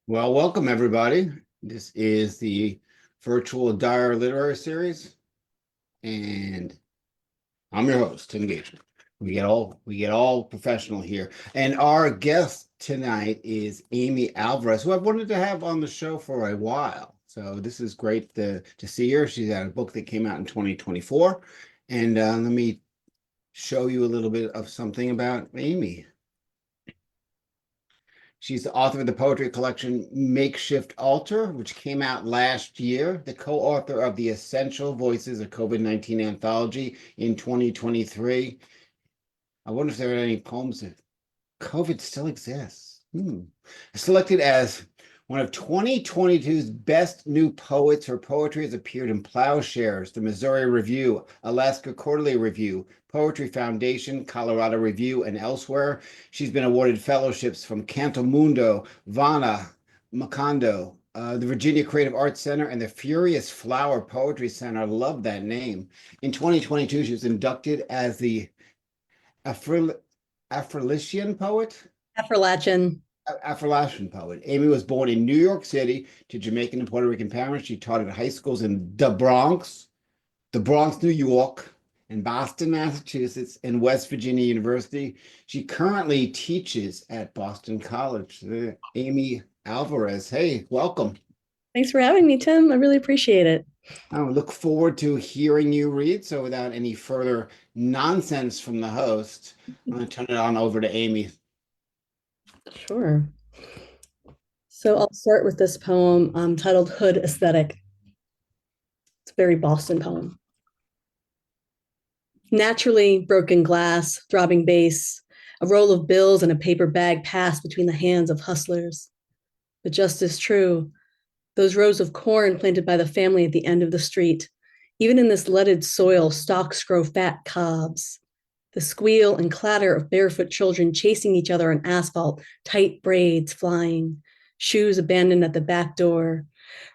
Well, welcome everybody. This is the virtual Dire Literary Series, and I'm your host, Tim Gager. We get all professional here. And our guest tonight is Amy Alvarez, who I've wanted to have on the show for a while. So this is great to see her. She's got a book that came out in 2024. And let me show you a little bit of something about Amy. She's the author of the poetry collection Makeshift Altar, which came out last year, the co-author of the Essential Voices of COVID-19 Anthology in 2023. I wonder if there are any poems that COVID still exists. Selected as one of 2022's best new poets. Her poetry has appeared in Ploughshares, the Missouri Review, Alaska Quarterly Review, Poetry Foundation, Colorado Review, and elsewhere. She's been awarded fellowships from CantoMundo, VONA, Macondo, the Virginia Creative Arts Center, and the Furious Flower Poetry Center. I love that name. In 2022, she was inducted as the Affrilachian Poet. Affrilachian Poet. Amy was born in New York City to Jamaican and Puerto Rican parents. She taught at high schools in the Bronx, New York, and Boston, Massachusetts, and West Virginia University. She currently teaches at Boston College. Amy Alvarez. Hey, welcome. Thanks for having me, Tim. I really appreciate it. I look forward to hearing you read. So without any further nonsense from the host, I'm going to turn it on over to Amy. Sure. So I'll start with this poem titled Hood Aesthetic. It's a very Boston poem. Naturally, broken glass, throbbing bass, a roll of bills and a paper bag pass between the hands of hustlers. But just as true, those rows of corn planted by the family at the end of the street, even in this leaded soil, stalks grow fat cobs. The squeal and clatter of barefoot children chasing each other on asphalt, tight braids flying, shoes abandoned at the back door,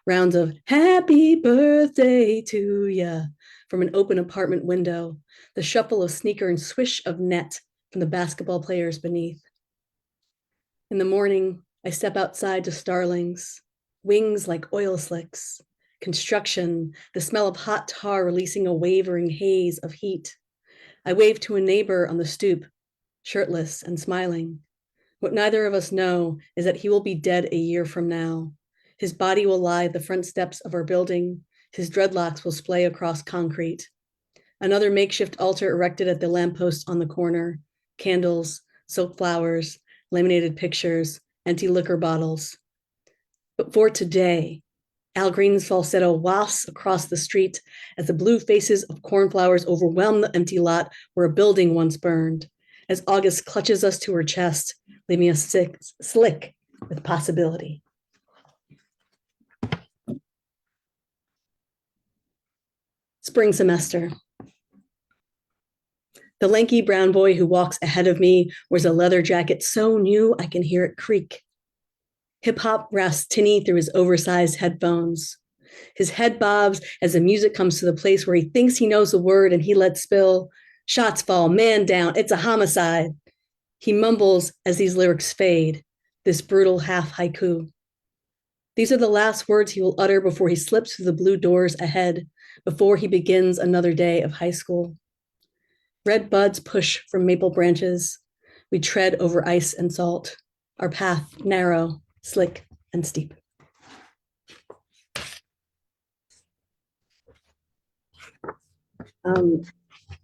rounds of happy birthday to ya from an open apartment window, the shuffle of sneaker and swish of net from the basketball players beneath. In the morning, I step outside to starlings, wings like oil slicks, construction, the smell of hot tar releasing a wavering haze of heat. I wave to a neighbor on the stoop, shirtless and smiling. What neither of us know is that he will be dead a year from now. His body will lie at the front steps of our building. His dreadlocks will splay across concrete. Another makeshift altar erected at the lamppost on the corner. Candles, silk flowers, laminated pictures, empty liquor bottles. But for today, Al Green's falsetto wafts across the street as the blue faces of cornflowers overwhelm the empty lot where a building once burned, as August clutches us to her chest, leaving us slick with possibility. Spring semester. The lanky brown boy who walks ahead of me wears a leather jacket so new I can hear it creak. Hip-hop rasps tinny through his oversized headphones. His head bobs as the music comes to the place where he thinks he knows the word and he lets spill. Shots fall, man down, it's a homicide. He mumbles as these lyrics fade, this brutal half haiku. These are the last words he will utter before he slips through the blue doors ahead, before he begins another day of high school. Red buds push from maple branches. We tread over ice and salt, our path narrow, slick, and steep. I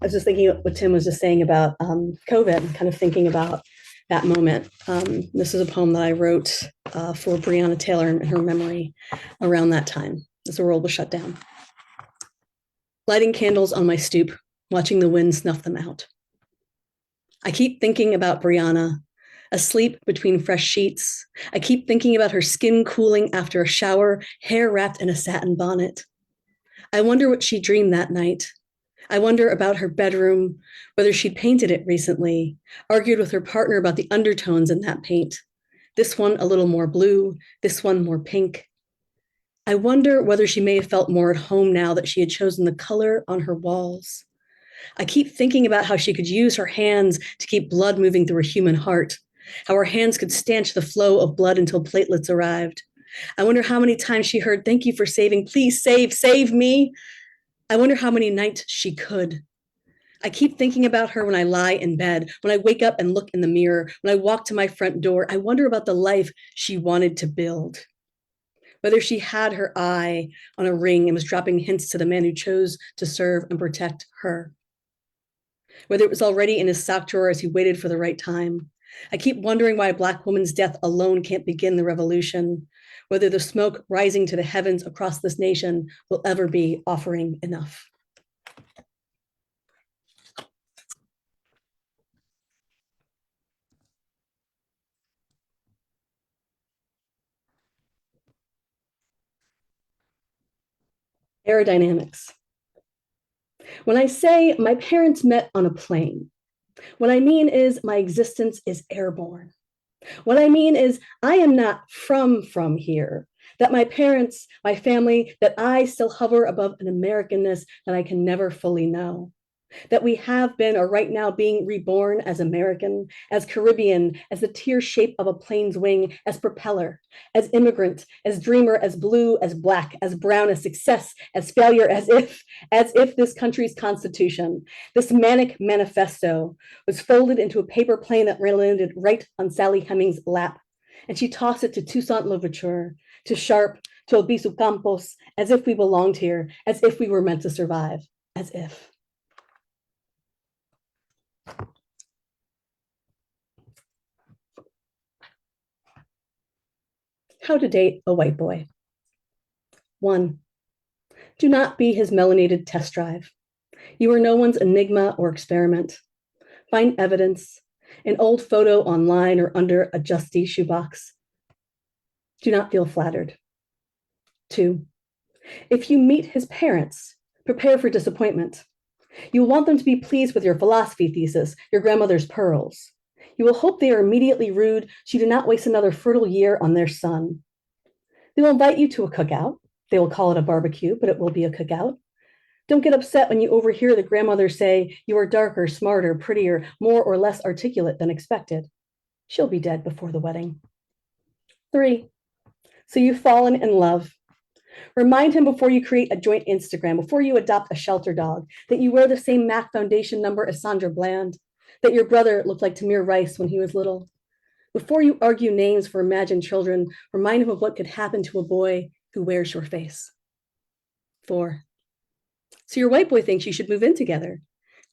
was just thinking what Tim was just saying about COVID, kind of thinking about that moment. This is a poem that I wrote for Breonna Taylor in her memory around that time, as the world was shut down. Lighting candles on my stoop, watching the wind snuff them out. I keep thinking about Breonna, asleep between fresh sheets. I keep thinking about her skin cooling after a shower, hair wrapped in a satin bonnet. I wonder what she dreamed that night. I wonder about her bedroom, whether she'd painted it recently, argued with her partner about the undertones in that paint. This one a little more blue, this one more pink. I wonder whether she may have felt more at home now that she had chosen the color on her walls. I keep thinking about how she could use her hands to keep blood moving through a human heart, how her hands could stanch the flow of blood until platelets arrived. I wonder how many times she heard, "Thank you for saving, please save me." I wonder how many nights she could. I keep thinking about her when I lie in bed, when I wake up and look in the mirror, when I walk to my front door. I wonder about the life she wanted to build. Whether she had her eye on a ring and was dropping hints to the man who chose to serve and protect her. Whether it was already in his sock drawer as he waited for the right time. I keep wondering why a Black woman's death alone can't begin the revolution, whether the smoke rising to the heavens across this nation will ever be offering enough. Aerodynamics. When I say my parents met on a plane, what I mean is my existence is airborne. What I mean is I am not from here, that my parents, my family, that I still hover above an Americanness that I can never fully know. That we have been, or right now being reborn as American, as Caribbean, as the tear shape of a plane's wing, as propeller, as immigrant, as dreamer, as blue, as Black, as brown, as success, as failure, as if this country's constitution, this manic manifesto, was folded into a paper plane that landed right on Sally Hemings' lap. And she tossed it to Toussaint Louverture, to Sharp, to Albizu Campos, as if we belonged here, as if we were meant to survive, as if. How to date a white boy. 1. Do not be his melanated test drive. You are no one's enigma or experiment. Find evidence, an old photo online or under a Justy shoebox. Do not feel flattered. 2. If you meet his parents, prepare for disappointment. You will want them to be pleased with your philosophy thesis, your grandmother's pearls. You will hope they are immediately rude so you do not waste another fertile year on their son. They will invite you to a cookout. They will call it a barbecue, but it will be a cookout. Don't get upset when you overhear the grandmother say you are darker, smarter, prettier, more or less articulate than expected. She'll be dead before the wedding. 3. So you've fallen in love. Remind him before you create a joint Instagram, before you adopt a shelter dog, that you wear the same MAC foundation number as Sandra Bland, that your brother looked like Tamir Rice when he was little. Before you argue names for imagined children, remind him of what could happen to a boy who wears your face. 4. So your white boy thinks you should move in together.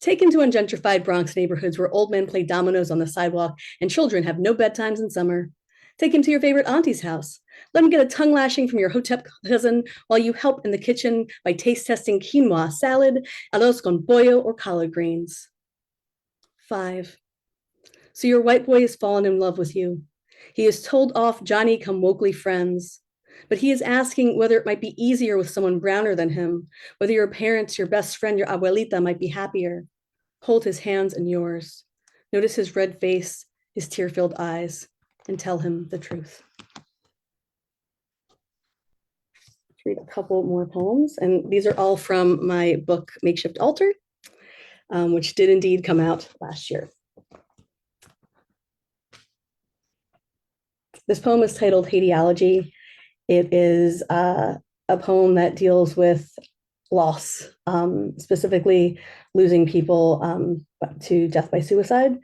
Take him to ungentrified Bronx neighborhoods where old men play dominoes on the sidewalk and children have no bedtimes in summer. Take him to your favorite auntie's house. Let him get a tongue lashing from your hotep cousin while you help in the kitchen by taste testing quinoa salad, arroz con pollo, or collard greens. 5. So your white boy has fallen in love with you. He has told off Johnny-come-Wokeley friends, but he is asking whether it might be easier with someone browner than him, whether your parents, your best friend, your abuelita might be happier. Hold his hands in yours. Notice his red face, his tear-filled eyes, and tell him the truth. Let's read a couple more poems, and these are all from my book, Makeshift Altar, which did indeed come out last year. This poem is titled Hateology. It is a poem that deals with loss, specifically losing people to death by suicide.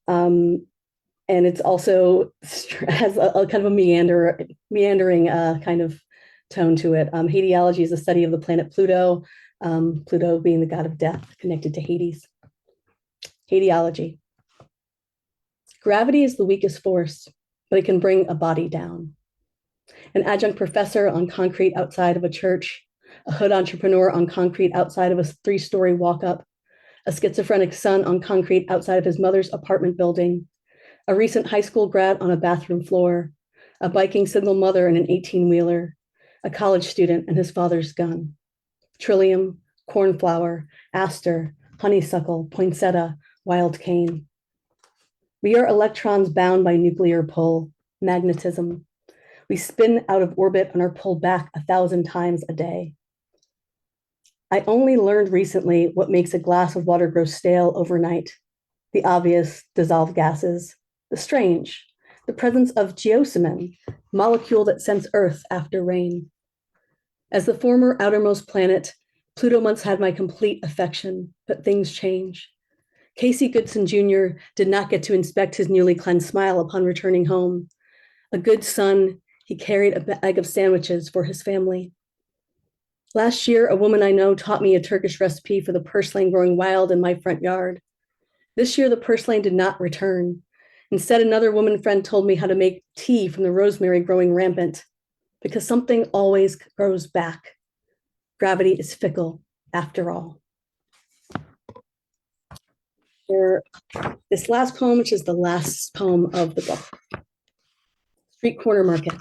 And it's also has a kind of a meandering kind of tone to it. Hateology is a study of the planet Pluto, Pluto being the god of death connected to Hades. Hateology. Gravity is the weakest force, but it can bring a body down. An adjunct professor on concrete outside of a church, a hood entrepreneur on concrete outside of a 3-story walk-up, a schizophrenic son on concrete outside of his mother's apartment building, a recent high school grad on a bathroom floor, a biking single mother in an 18-wheeler, a college student and his father's gun, trillium, cornflower, aster, honeysuckle, poinsettia, wild cane. We are electrons bound by nuclear pull, magnetism. We spin out of orbit and are pulled back 1,000 times a day. I only learned recently what makes a glass of water grow stale overnight. The obvious dissolved gases, the strange, the presence of geosmin, molecule that scents Earth after rain. As the former outermost planet, Pluto once had my complete affection, but things change. Casey Goodson Jr. did not get to inspect his newly cleansed smile upon returning home. A good son, he carried a bag of sandwiches for his family. Last year, a woman I know taught me a Turkish recipe for the purslane growing wild in my front yard. This year, the purslane did not return. Instead, another woman friend told me how to make tea from the rosemary growing rampant, because something always grows back. Gravity is fickle, after all. For this last poem, which is the last poem of the book, Street Corner Market.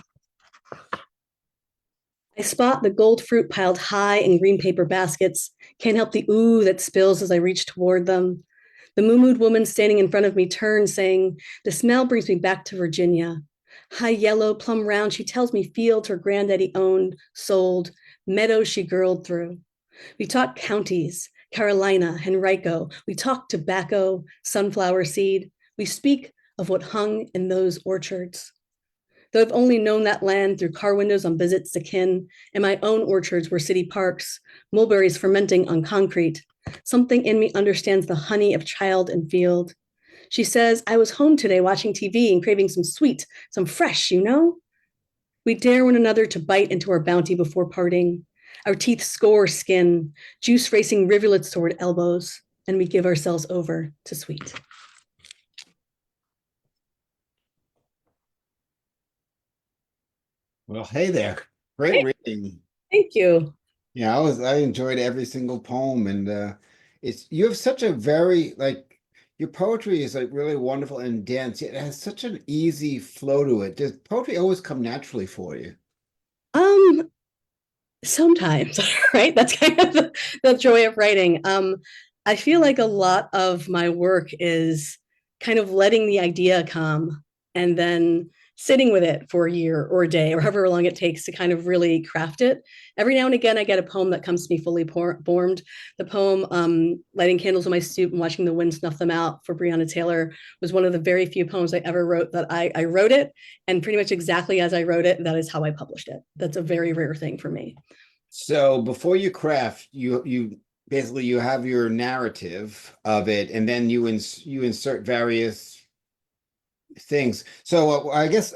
I spot the gold fruit piled high in green paper baskets, can't help the ooh that spills as I reach toward them. The moo-mooed woman standing in front of me turns, saying, the smell brings me back to Virginia. High yellow, plum round, she tells me fields her granddaddy owned, sold, meadows she girled through. We talk counties, Carolina, Henrico. We talk tobacco, sunflower seed. We speak of what hung in those orchards. Though I've only known that land through car windows on visits to kin, and my own orchards were city parks, mulberries fermenting on concrete, something in me understands the honey of child and field. She says, I was home today watching TV and craving some sweet, some fresh, you know? We dare one another to bite into our bounty before parting. Our teeth score skin, juice racing rivulets toward elbows, and we give ourselves over to sweet. Well, hey there. Great reading. Thank you. Yeah, I enjoyed every single poem, and it's you have such a very like your poetry is like really wonderful and dense. It has such an easy flow to it. Does poetry always come naturally for you? Um, Sometimes, right? That's kind of the joy of writing. I feel like a lot of my work is kind of letting the idea come and then sitting with it for a year or a day or however long it takes to kind of really craft it. Every now and again, I get a poem that comes to me fully formed. The poem Lighting Candles in My Soup and Watching the Wind Snuff Them Out for Breonna Taylor was one of the very few poems I ever wrote that I wrote it, and pretty much exactly as I wrote it, that is how I published it. That's a very rare thing for me. So before you craft, you basically you have your narrative of it, and then you insert various things. So I guess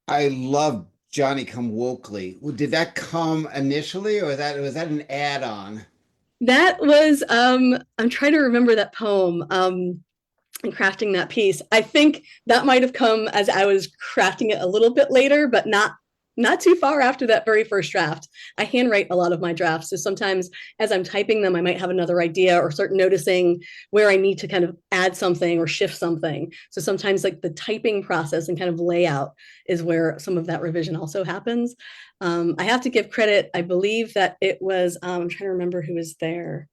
I love Johnny Come Wokeley. Did that come initially, or that was that an add-on? That was I'm trying to remember that poem and crafting that piece. I think that might have come as I was crafting it a little bit later, but not too far after that very first draft. I handwrite a lot of my drafts, so sometimes as I'm typing them, I might have another idea or start noticing where I need to kind of add something or shift something. So sometimes like the typing process and kind of layout is where some of that revision also happens. I have to give credit. I believe that it was, I'm trying to remember who was there.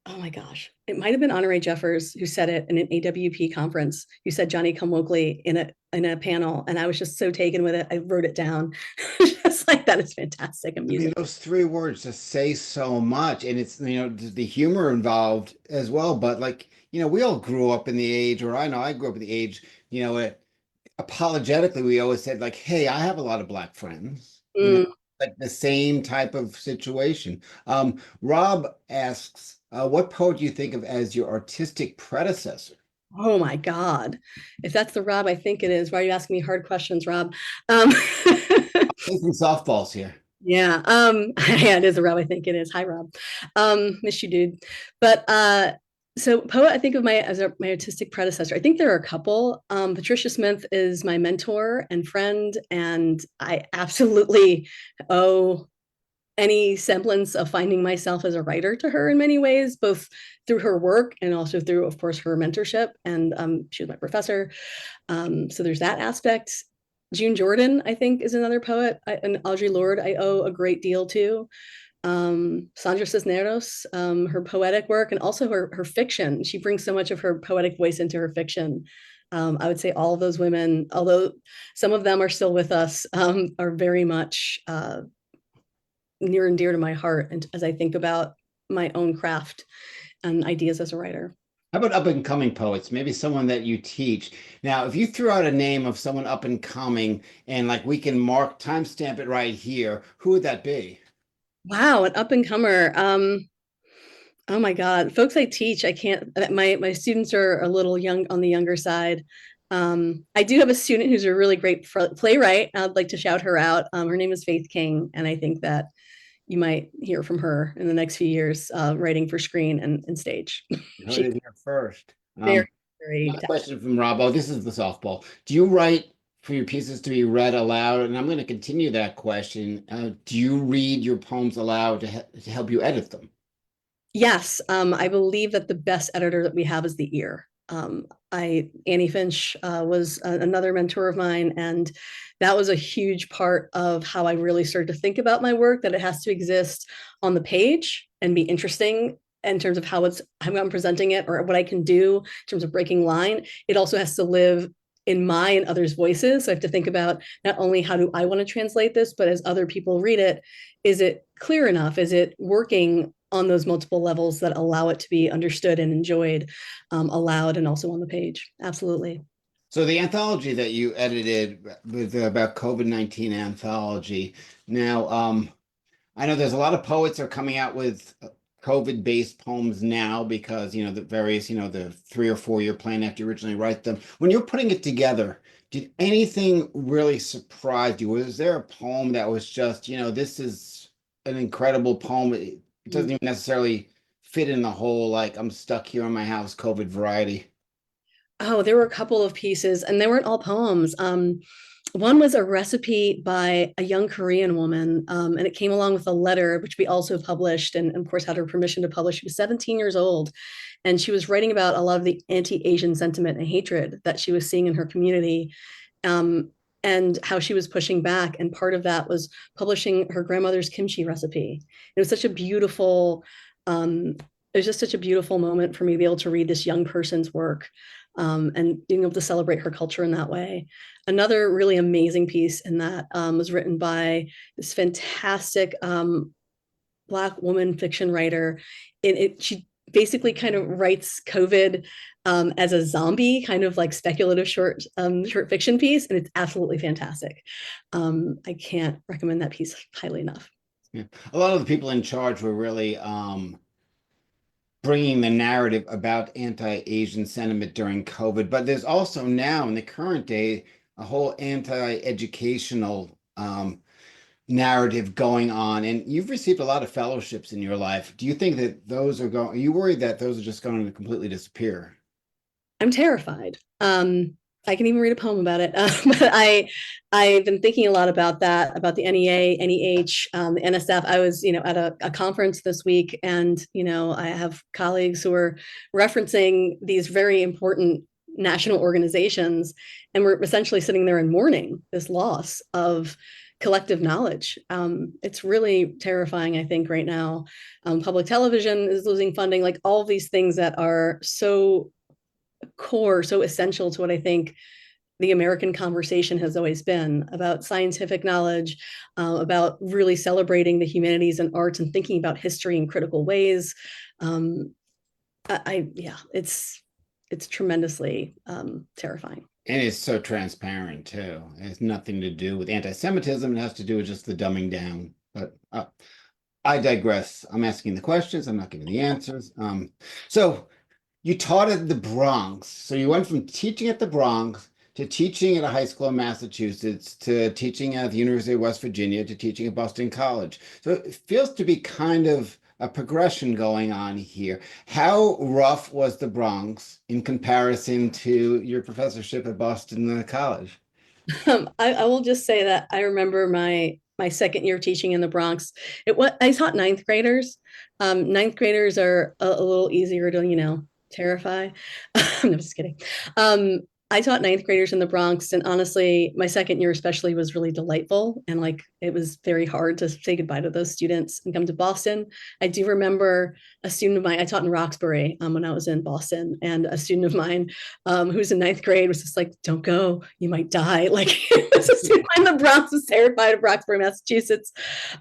Oh my gosh, it might have been Honore Jeffers who said it in an AWP conference. You said Johnny Come Wokeley in a panel, and I was just so taken with it. I wrote it down. Just like that is fantastic. I mean, those three words just say so much, and it's the humor involved as well. But like we all grew up in the age, or I know I grew up in the age. Apologetically, we always said like, "Hey, I have a lot of black friends." Mm. Like the same type of situation. Rob asks, "What poet do you think of as your artistic predecessor?" Oh my God. If that's the Rob I think it is, why are you asking me hard questions, Rob? Um, Taking softballs here. yeah, yeah, it is the Rob I think it is. Hi, Rob. Miss you, dude. But so poet, I think of my artistic predecessor. I think there are a couple. Patricia Smith is my mentor and friend, and I absolutely owe any semblance of finding myself as a writer to her in many ways, both through her work and also through, of course, her mentorship. And she was my professor. So there's that aspect. June Jordan, I think, is another poet, and Audre Lorde I owe a great deal to. Sandra Cisneros, her poetic work, and also her fiction. She brings so much of her poetic voice into her fiction. I would say all of those women, although some of them are still with us, are very much near and dear to my heart, and as I think about my own craft and ideas as a writer. How about up and coming poets? Maybe someone that you teach. Now, if you threw out a name of someone up and coming and like we can mark timestamp it right here, who would that be? Wow, an up and comer. Oh my God, folks I teach, I can't. My students are a little young on the younger side. I do have a student who's a really great playwright. I'd like to shout her out. Her name is Faith King, and I think that you might hear from her in the next few years, writing for screen and stage. You heard She's it here first. very, very Another talented. question from Rob. Oh, this is the softball. Do you write for your pieces to be read aloud? And I'm going to continue that question. Do you read your poems aloud to help you edit them? Yes, I believe that the best editor that we have is the ear. Annie Finch was another mentor of mine, and that was a huge part of how I really started to think about my work. That it has to exist on the page and be interesting in terms of how I'm presenting it or what I can do in terms of breaking line. It also has to live in my and others' voices. So I have to think about not only how do I want to translate this, but as other people read it, is it clear enough? Is it working on those multiple levels that allow it to be understood and enjoyed, aloud and also on the page? Absolutely. So the anthology that you edited with about COVID-19 anthology. Now, I know there's a lot of poets are coming out with COVID-based poems now because, the various, the 3 or 4 year plan after you originally write them. When you're putting it together, did anything really surprise you? Was there a poem that was just, this is an incredible poem? It doesn't even necessarily fit in the whole, like, I'm stuck here in my house, COVID variety. Oh, there were a couple of pieces, and they weren't all poems. One was a recipe by a young Korean woman, and it came along with a letter, which we also published, and of course had her permission to publish. She was 17 years old, and she was writing about a lot of the anti-Asian sentiment and hatred that she was seeing in her community, um, and how she was pushing back. And part of that was publishing her grandmother's kimchi recipe. It was such a beautiful, it was just such a beautiful moment for me to be able to read this young person's work, and being able to celebrate her culture in that way. Another really amazing piece in that, was written by this fantastic, Black woman fiction writer. She basically kind of writes COVID, as a zombie, kind of like speculative short fiction piece, and it's absolutely fantastic. I can't recommend that piece highly enough. Yeah. A lot of the people in charge were really bringing the narrative about anti-Asian sentiment during COVID, but there's also now in the current day a whole anti-educational narrative going on, and you've received a lot of fellowships in your life. Do you think that those are going? Are you worried that those are just going to completely disappear? I'm terrified. I can even read a poem about it. But I've been thinking a lot about that, about the NEA, NEH, the NSF. I was, at a conference this week, and I have colleagues who are referencing these very important national organizations, and we're essentially sitting there and mourning this loss of collective knowledge. It's really terrifying, I think, right now. Public television is losing funding, like all these things that are so core, so essential to what I think the American conversation has always been about scientific knowledge, about really celebrating the humanities and arts and thinking about history in critical ways. Um, yeah, it's tremendously, terrifying. And it's so transparent too. It has nothing to do with anti-Semitism. It has to do with just the dumbing down. But I digress. I'm asking the questions. I'm not giving the answers. So you taught at the Bronx. So you went from teaching at the Bronx to teaching at a high school in Massachusetts to teaching at the University of West Virginia to teaching at Boston College. So it feels to be kind of a progression going on here. How rough was the Bronx in comparison to your professorship at Boston College? I will just say that I remember my second year teaching in the Bronx. I taught ninth graders. Ninth graders are a little easier to terrify. I'm just kidding. I taught ninth graders in the Bronx, and honestly, my second year especially was really delightful. And like it was very hard to say goodbye to those students and come to Boston. I do remember a student of mine, I taught in Roxbury, when I was in Boston, and a student of mine, who's in ninth grade was just like, "Don't go, you might die." Like it was a student in the Bronx was terrified of Roxbury, Massachusetts.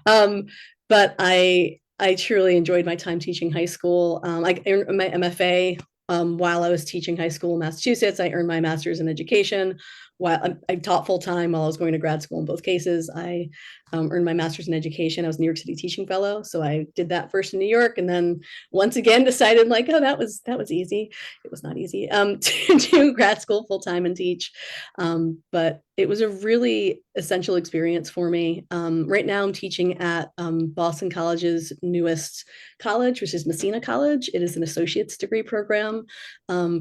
But I truly enjoyed my time teaching high school. I earned my MFA while I was teaching high school in Massachusetts. I earned my master's in education while I taught full time while I was going to grad school in both cases. I earned my master's in education. I was a New York City teaching fellow. So I did that first in New York, and then once again decided like, oh, that was easy. It was not easy to do grad school full time and teach. But it was a really essential experience for me. Right now I'm teaching at Boston College's newest college, which is Messina College. It is an associate's degree program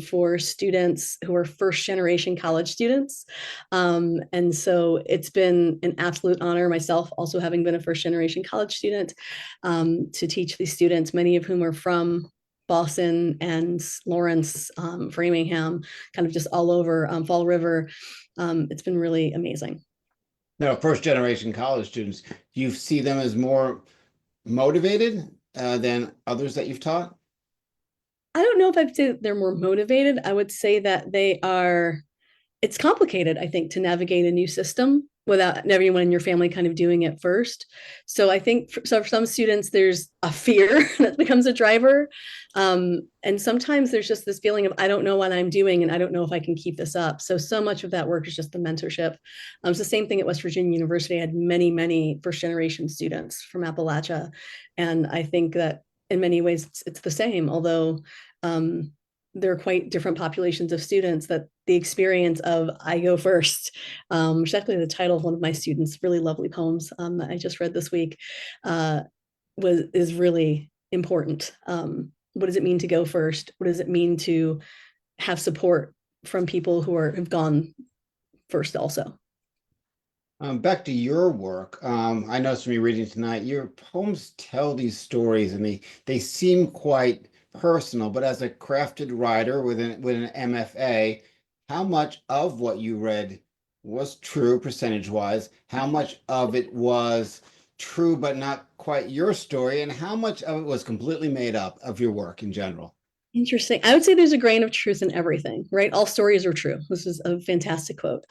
for students who are first generation college students. And so it's been an absolute honor, myself also having been a first generation college student, to teach these students, many of whom are from Boston and Lawrence, Framingham, kind of just all over Fall River. It's been really amazing. Now, first generation college students, you see them as more motivated than others that you've taught? I don't know if I'd say they're more motivated. I would say that it's complicated, I think, to navigate a new system without everyone in your family kind of doing it first. So I think for some students, there's a fear that becomes a driver. And sometimes there's just this feeling of, I don't know what I'm doing and I don't know if I can keep this up. So much of that work is just the mentorship. It's the same thing at West Virginia University. I had many first generation students from Appalachia. And I think that in many ways it's the same, although there are quite different populations of students. That the experience of I go first, which is actually the title of one of my students' really lovely poems that I just read this week, is really important. What does it mean to go first? What does it mean to have support from people who have gone first also? Back to your work, I noticed from your reading tonight, your poems tell these stories and they seem quite personal, but as a crafted writer with an MFA, how much of what you read was true percentage-wise? How much of it was true but not quite your story? And how much of it was completely made up of your work in general? Interesting. I would say there's a grain of truth in everything, right? All stories are true. This is a fantastic quote.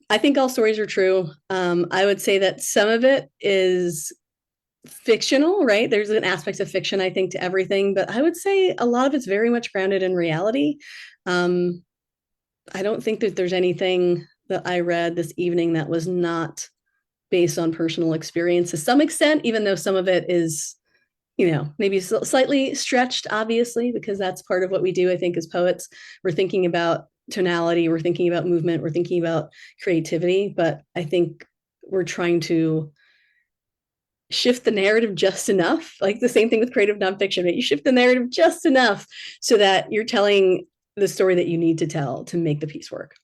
I think all stories are true. I would say that some of it is fictional, right? There's an aspect of fiction, I think, to everything, but I would say a lot of it's very much grounded in reality. I don't think that there's anything that I read this evening that was not based on personal experience to some extent, even though some of it is, maybe slightly stretched, obviously, because that's part of what we do, I think, as poets. We're thinking about tonality, we're thinking about movement, we're thinking about creativity, but I think we're trying to shift the narrative just enough, like the same thing with creative nonfiction, right? You shift the narrative just enough so that you're telling the story that you need to tell to make the piece work.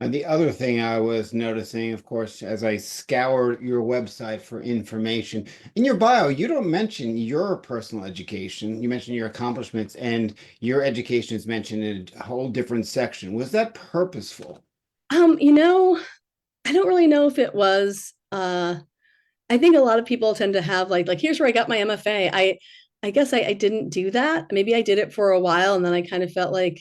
And the other thing I was noticing, of course, as I scour your website for information, in your bio, you don't mention your personal education. You mention your accomplishments, and your education is mentioned in a whole different section. Was that purposeful? I don't really know if it was. I think a lot of people tend to have like here's where I got my MFA. I guess I didn't do that. Maybe I did it for a while, and then I kind of felt like,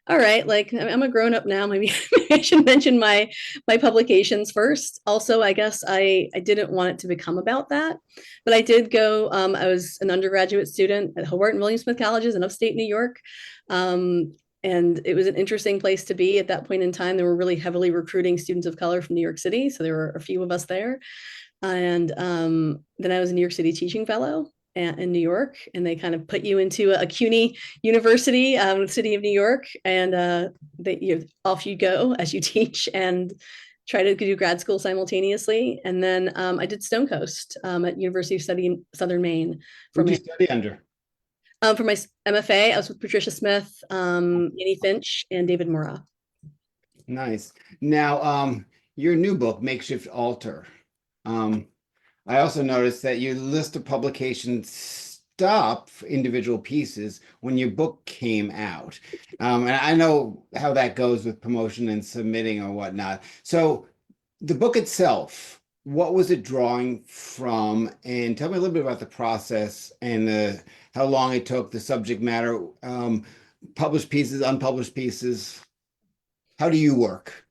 all right, like I'm a grown up now. Maybe I should mention my publications first. Also, I guess I didn't want it to become about that, but I did go. I was an undergraduate student at Hobart and William Smith Colleges in upstate New York. And it was an interesting place to be at that point in time. They were really heavily recruiting students of color from New York City. So there were a few of us there. And then I was a New York City teaching fellow in New York, and they kind of put you into a CUNY university, the city of New York, and off you go as you teach and try to do grad school simultaneously. And then I did Stonecoast at University of Southern Maine. Who did you study under? For my MFA, I was with Patricia Smith, Annie Finch, and David Mora. Nice. Now, your new book, Makeshift Altar. I also noticed that you list a publication stop for individual pieces when your book came out. And I know how that goes with promotion and submitting or whatnot. So the book itself, what was it drawing from? And tell me a little bit about the process and how long it took, the subject matter, published pieces, unpublished pieces. How do you work?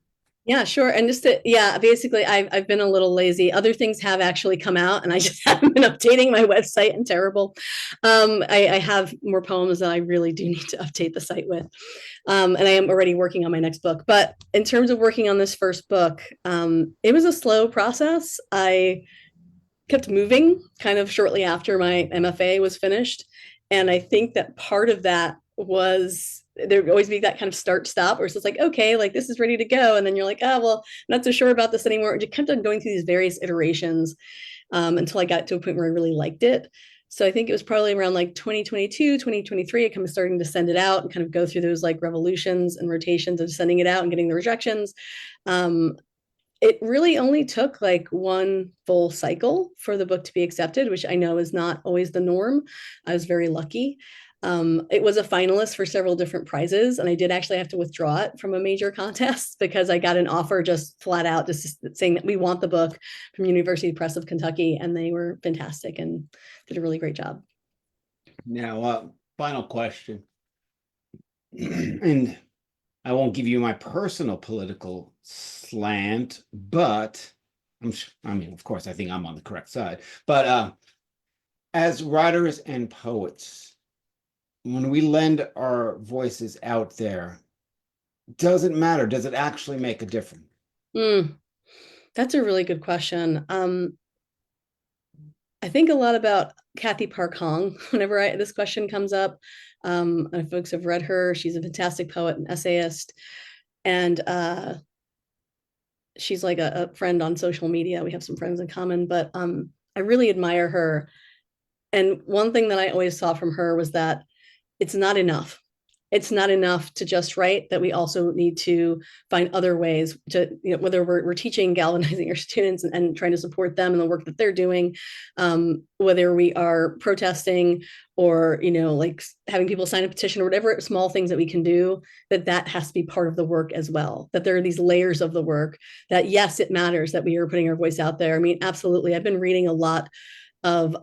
Yeah, sure. And just to, yeah, basically I've been a little lazy. Other things have actually come out and I just haven't been updating my website and terrible. I have more poems that I really do need to update the site with. And I am already working on my next book. But in terms of working on this first book, it was a slow process. I kept moving kind of shortly after my MFA was finished. And I think that part of that was there would always be that kind of start stop where it's just like, okay, like this is ready to go. And then you're like, oh, well, I'm not so sure about this anymore. And you kept on going through these various iterations until I got to a point where I really liked it. So I think it was probably around like 2022, 2023, I kind of starting to send it out and kind of go through those like revolutions and rotations of sending it out and getting the rejections. Um, it really only took like one full cycle for the book to be accepted, which I know is not always the norm. I was very lucky. It was a finalist for several different prizes, and I did actually have to withdraw it from a major contest because I got an offer just flat out just saying that we want the book from University Press of Kentucky, and they were fantastic and did a really great job. Now, final question. And I won't give you my personal political slant, but I mean, of course, I think I'm on the correct side. But as writers and poets, when we lend our voices out there, does it matter? Does it actually make a difference? Mm, that's a really good question. I think a lot about Kathy Park Hong whenever this question comes up. And folks have read her. She's a fantastic poet and essayist. And she's like a friend on social media. We have some friends in common, but I really admire her. And one thing that I always saw from her was that it's not enough. It's not enough to just write, that we also need to find other ways to, whether we're teaching, galvanizing our students and trying to support them in the work that they're doing, whether we are protesting or, like having people sign a petition or whatever small things that we can do, that has to be part of the work as well. That there are these layers of the work that, yes, it matters that we are putting our voice out there. I mean, absolutely. I've been reading a lot of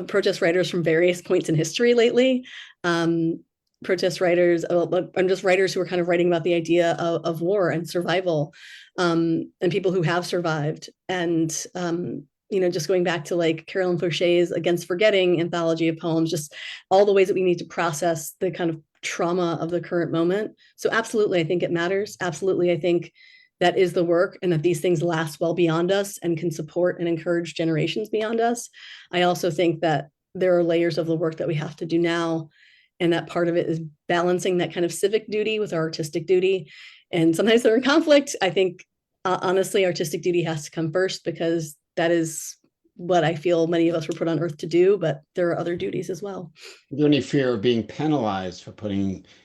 protest writers from various points in history lately. Protest writers, and just writers who are kind of writing about the idea of war and survival, and people who have survived. And, just going back to like Carolyn Ploughshares' Against Forgetting anthology of poems, just all the ways that we need to process the kind of trauma of the current moment. So absolutely, I think it matters. Absolutely, I think that is the work and that these things last well beyond us and can support and encourage generations beyond us. I also think that there are layers of the work that we have to do now. And that part of it is balancing that kind of civic duty with our artistic duty. And sometimes they're in conflict. I think, honestly, artistic duty has to come first because that is what I feel many of us were put on earth to do, but there are other duties as well. Is there any fear of being penalized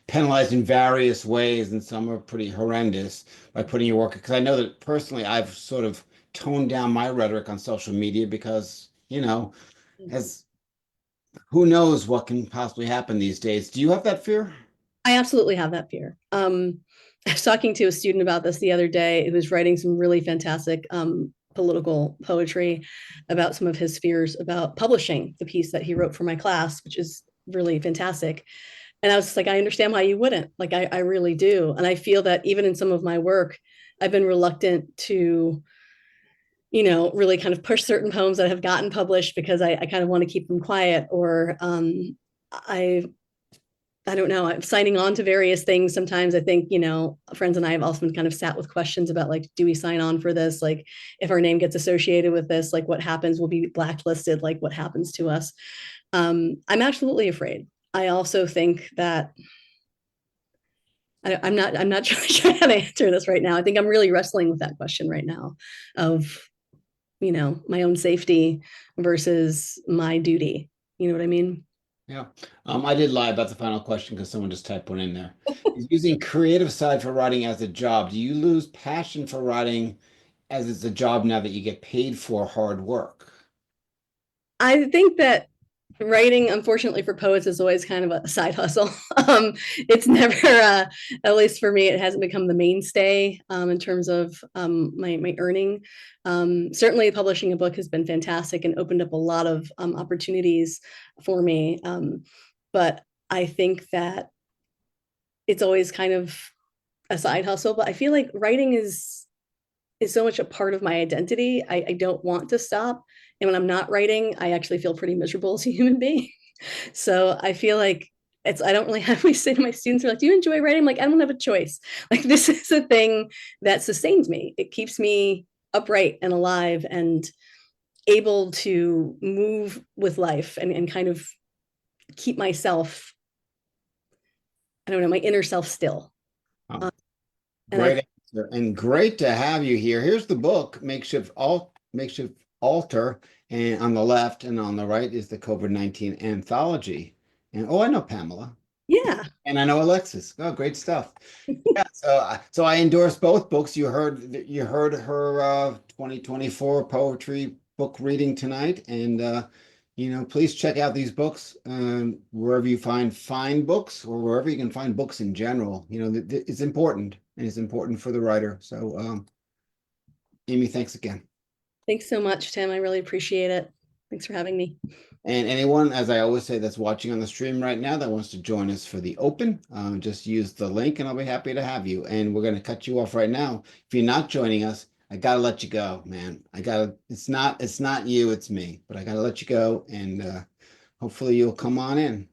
penalized in various ways, and some are pretty horrendous by putting your work? Because I know that personally, I've sort of toned down my rhetoric on social media because, as who knows what can possibly happen these days. Do you have that fear? I absolutely have that fear. I was talking to a student about this the other day who was writing some really fantastic political poetry about some of his fears about publishing the piece that he wrote for my class, which is really fantastic. And I was just like, I understand why you wouldn't. Like, I really do. And I feel that even in some of my work, I've been reluctant to, really kind of push certain poems that have gotten published because I kind of want to keep them quiet, or I I don't know. I'm signing on to various things. Sometimes I think, friends and I have also been kind of sat with questions about like, do we sign on for this? Like, if our name gets associated with this, like what happens? We'll be blacklisted. Like, what happens to us? I'm absolutely afraid. I also think that I'm not sure how to answer this right now. I think I'm really wrestling with that question right now of, my own safety versus my duty. You know what I mean? Yeah. I did lie about the final question because someone just typed one in there. Is using creative side for writing as a job. Do you lose passion for writing as it's a job now that you get paid for hard work? I think that writing, unfortunately for poets, is always kind of a side hustle. It's never, at least for me, it hasn't become the mainstay in terms of my earning. Certainly, publishing a book has been fantastic and opened up a lot of opportunities for me. But I think that it's always kind of a side hustle, but I feel like writing is so much a part of my identity. I don't want to stop. And when I'm not writing, I actually feel pretty miserable as a human being. So I feel like I don't really have, we say to my students, they're like, do you enjoy writing? I'm like, I don't have a choice. Like, this is a thing that sustains me. It keeps me upright and alive and able to move with life and kind of keep myself, I don't know, my inner self still. Oh, Um, and I, great answer. And great to have you here. Here's the book, Makeshift Altar, and on the left and on the right is the COVID-19 Anthology. And oh, I know Pamela. yeah, And I know Alexis. Oh, great stuff. Yeah, so I endorse both books. You heard her 2024 poetry book reading tonight, and please check out these books wherever you find fine books or wherever you can find books in general. It's important, and it's important for the writer. So, Amy, thanks again. thanks so much, Tim. I really appreciate it. Thanks for having me. And anyone, as I always say, that's watching on the stream right now that wants to join us for the open, just use the link and I'll be happy to have you. And we're going to cut you off right now. If you're not joining us, I got to let you go, man. It's not you, it's me, but I got to let you go. And hopefully you'll come on in.